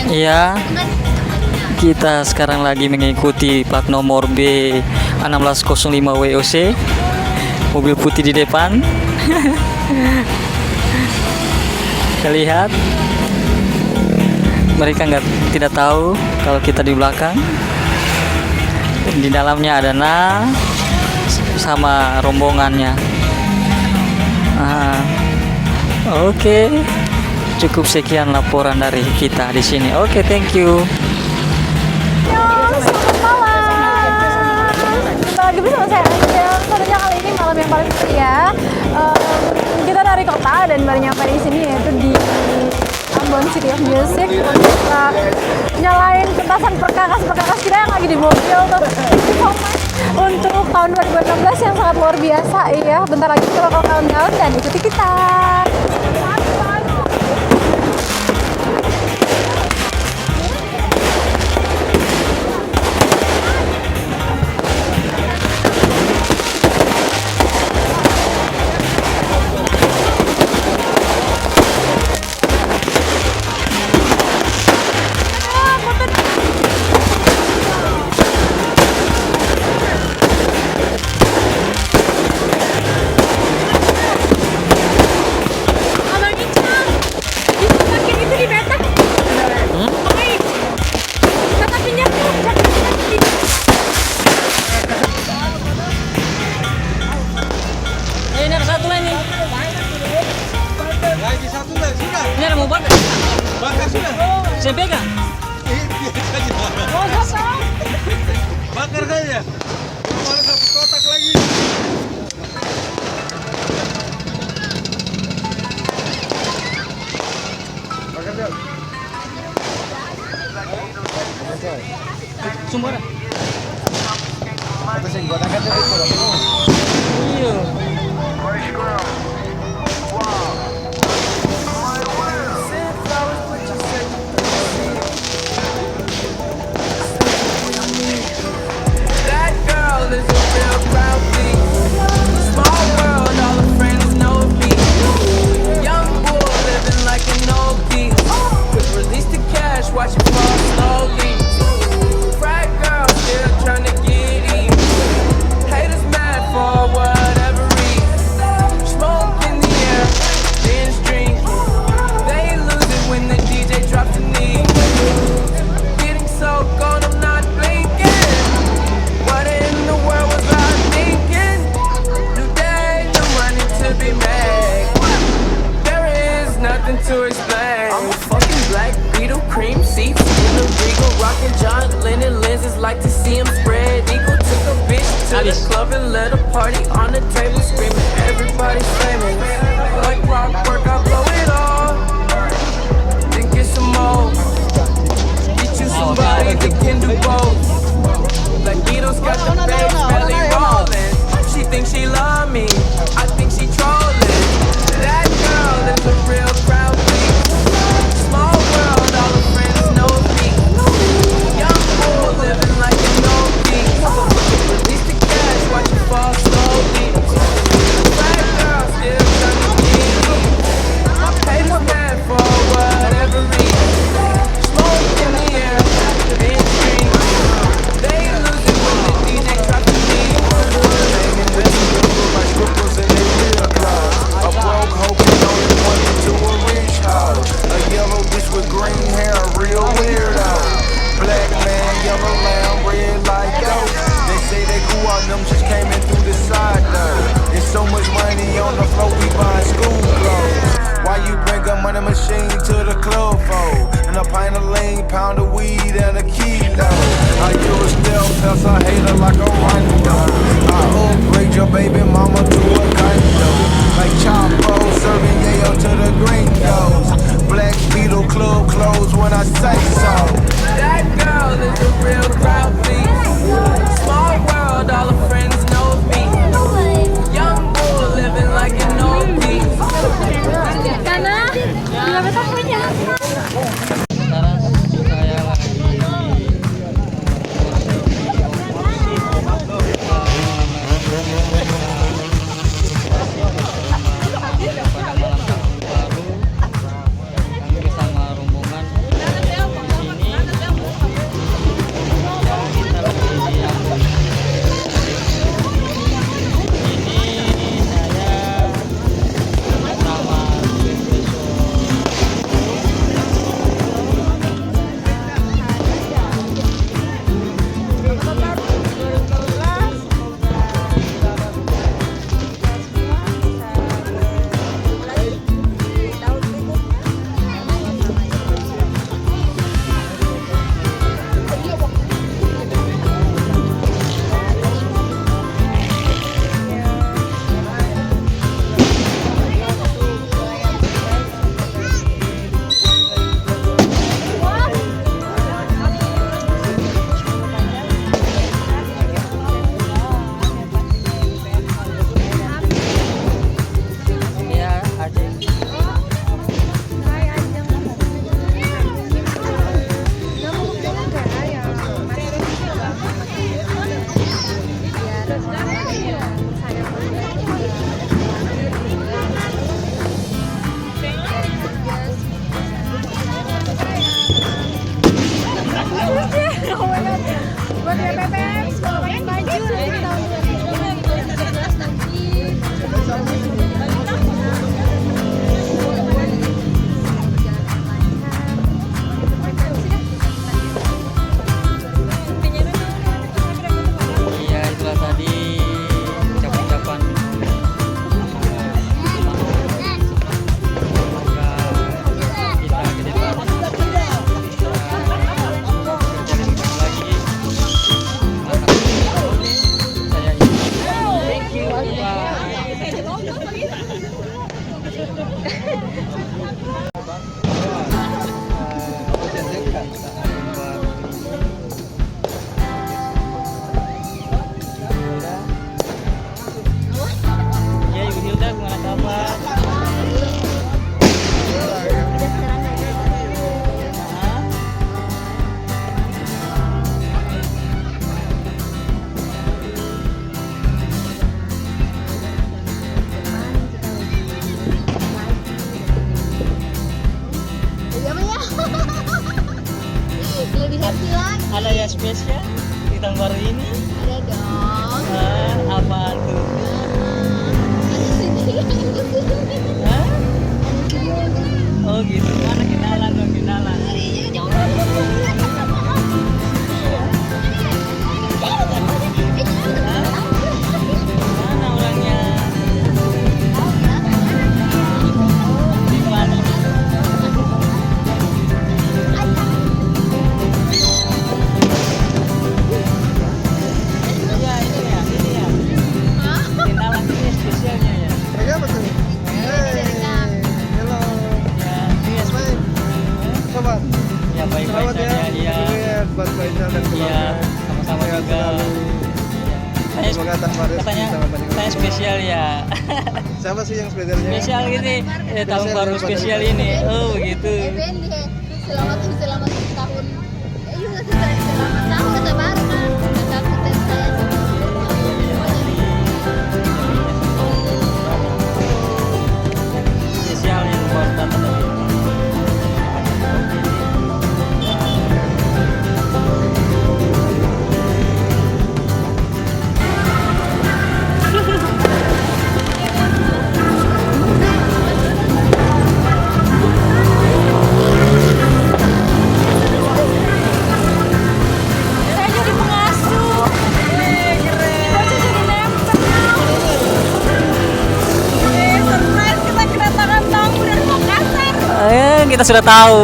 Iya, kita sekarang lagi mengikuti plat nomor B1605 WOC, mobil putih di depan. Kita lihat, mereka tidak tahu kalau kita di belakang. Di dalamnya ada sama rombongannya. Oke. Cukup sekian laporan dari kita di sini. Oke, thank you. Selamat malam. Jumpa lagi bersama saya Angel. Tentunya kali ini malam yang paling setia. Kita dari kota dan baru nyampe di sini, yaitu di Ambon City of Music. Kita nyalain petasan perkakas kita yang lagi di mobil tuh. Untuk tahun 2016 yang sangat luar biasa. Iya, bentar lagi kita bakal countdown dan ikuti kita. Ini ada mau bakar? Bakar sudah. Saya pegang. Bakar saja. Ada satu kotak lagi. Bakar dia. Sumber. Atau sing gua angkat itu. Iya. Watch it fall slowly. Frat girl still trying to get in. Haters mad for whatever reason. Smoke in the air, binge drink. They lose it when the DJ drops the knee. Getting so gone, I'm not blinking. What in the world was I thinking? New day, no money to be made. There is nothing to explain. I'm a fucking black Beetle, cream seats in the Regal, rockin' John Lennon lenses, like to see him spread eagle. Took a bitch to the club and let a party on the table, screaming everybody's famous. Like Rockwork, I blow it all, then get some more. Get you somebody that can do both. Like Beatles got the bass belly rollin'. She thinks she love me, I think she trollin'. That girl is a real crowd please. Small world, all her friends know me. Young bull living like an old beat. Release the cash, watch it fall slowly. Black girl still trying to get me. My haters mad for whatever reason. Smoke in the air, been green. They lose it when the DJ drops the beat. My strippers and they real clothes. A broke hoe can only point me to a rich hoe. A yellow bitch with green hair, a real weirdo. Black man, yellow lamb, red like goat. They say they grew out, them just came in through the side though. There's so much money on the floor, we buying school clothes. Why you bring a money machine to the club for? And a pint of lean, pound of weed, and a kilo. I use a stealth pass, I hate her like a rondo. I upgrade your baby mama to a condo. Like Chapo, serving yayo to the gringos. Black Beetle club clothes when I say so. That girl is a real crowd please. Small world, all her friends know me. Young bull living like an old beat. Karena bila kita punya. Sekarang saya lagi lebih happy lagi. Ada yang spesial di tahun baru ini? Ada dong. Apaan tuh? Ada sedih. Hah? Oh gitu, mana kenalan dong, kenalan. Mana orangnya? Di mana? Iya, ini ya. Kenalan ini spesialnya ya. Lagi apa tuh? Hello. Ya, ini Baik. Sobat. ya baik-baik Selamat ya. saja. Iya. Lihat buat Faisal dan Iya, keluarga. sama-sama Sehat juga. selalu. Saya Semoga tak waris katanya sama banyak saya orang. spesial ya. Siapa sih yang spesialnya? Spesial gini, tahun baru spesial ini. Oh begitu. Selamat tahun. Selamat tahun kata baru kan. Kata tes saya. Spesial yang baru datang tadi. Saya jadi pengasuh. Bocah jadi nempel. Surprise kita kedatangan tamu dari Makassar. Kita sudah tahu.